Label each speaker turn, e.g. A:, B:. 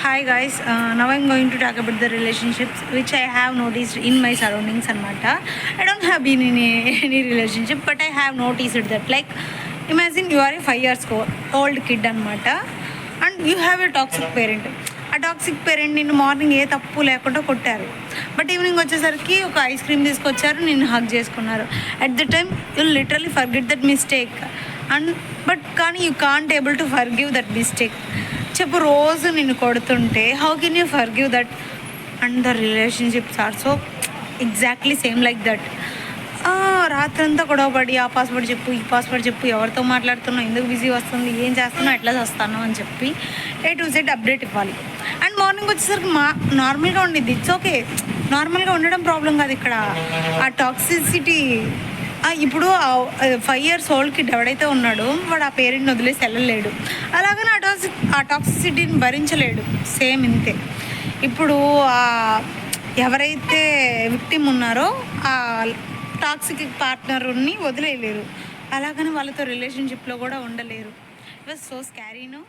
A: Hi guys, now I'm going to talk about the relationships which I have noticed in my surroundings anamata. I don't have been in any relationship, but I have noticed that, like, imagine you are a 5 years old kid anamata, and you have a toxic parent. ఆ toxic parent నిన్ను morning ఏ తప్పు లేకుండా కొట్టారు, but evening వచ్చేసరికి ఒక ice cream తీసుకొచ్చారు, నిన్ను hug చేసుకున్నారు. At the time you literally forget that mistake and but కానీ you can't able to forgive that mistake. చెప్పు, రోజు నిన్ను కొడుతుంటే how can you forgive that? And the relationships are so exactly same like that. రాత్రంతా గొడవపడి ఆ password చెప్పు, ఈ పాస్వర్డ్ చెప్పు, ఎవరితో మాట్లాడుతున్నావు, ఎందుకు బిజీ వస్తుంది, ఏం చేస్తున్నావు, ఎట్లా చేస్తాను అని చెప్పి A to Z అప్డేట్ ఇవ్వాలి. అండ్ మార్నింగ్ వచ్చేసరికి నార్మల్గా ఉండిద్ది. ఇట్స్ ఓకే, నార్మల్గా ఉండడం ప్రాబ్లం కాదు ఇక్కడ. ఆ టాక్సిసిటీ ఇప్పుడు 5 years old కిడ్ ఎవడైతే ఉన్నాడో వాడు ఆ పేరెంట్ని వదిలేసి వెళ్ళలేడు. అలాగని ఆ టాక్సిసిటీని భరించలేడు. సేమ్ ఇంతే. ఇప్పుడు ఎవరైతే విక్టిమ్ ఉన్నారో ఆ టాక్సిక్ పార్ట్నర్ని వదిలేయలేరు, అలాగని వాళ్ళతో రిలేషన్షిప్లో కూడా ఉండలేరు. It was so scary, no.